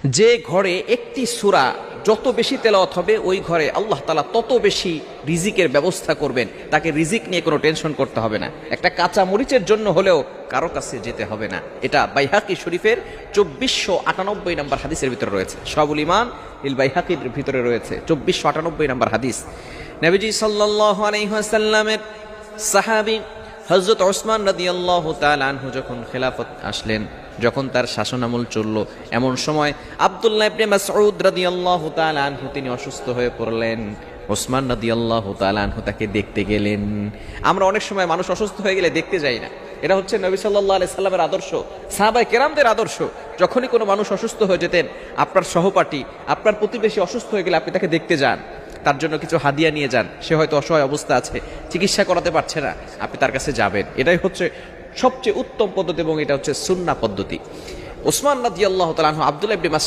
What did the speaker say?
যে ঘরে একটি সূরা যত বেশি তেলাওয়াত হবে ওই ঘরে আল্লাহ তাআলা তত বেশি রিজিকের ব্যবস্থা করবেন। তাকে রিজিক নিয়ে কোনো টেনশন করতে হবে না। একটা কাঁচা মরিচের জন্য হলেও কারো কাছে যেতে হবে না। এটা বাইহাকি শরীফের 2498 নম্বর হাদিসের ভিতরে রয়েছে। শাহুল ঈমান ইল বাইহাকির ভিতরে রয়েছে 2498 নম্বর হাদিস। নবীজি সাল্লাল্লাহু আলাইহি ওয়াসাল্লামের সাহাবী হযরত ওসমান রাদিয়াল্লাহু তাআলা আনহু যখন খেলাফত আসলেন, যখন তার শাসনামল চলল, এমন সময় আব্দুল্লাহ ইবনে মাসউদ রাদিয়াল্লাহু তাআলা আনহু তিনি অসুস্থ হয়ে পড়লেন। ওসমান রাদিয়াল্লাহু তাআলা আনহু তাকে দেখতে গেলেন। আমরা অনেক সময় মানুষ অসুস্থ হয়ে গেলে দেখতে যাই না। এটা হচ্ছে নবী সাল্লাল্লাহু আলাইহি সাল্লামের আদর্শ, সাহাবায়ে কেরামদের আদর্শ। যখনই কোনো মানুষ অসুস্থ হয়ে যেতেন, আপনার সহপাঠী, আপনার প্রতিবেশী অসুস্থ হয়ে গেলে আপনি তাকে দেখতে যান, তার জন্য কিছু হাদিয়া নিয়ে যান। সে হয়তো অসহায় অবস্থা আছে, চিকিৎসা করাতে পারছে না, আপনি তার কাছে যাবেন। এটাই হচ্ছে সবচেয়ে উত্তম পদ্ধতি এবং এটা হচ্ছে সুন্নাহ পদ্ধতি। ওসমান রাদিয়াল্লাহু তাআলা আনহু আব্দুল্লাহ ইবনে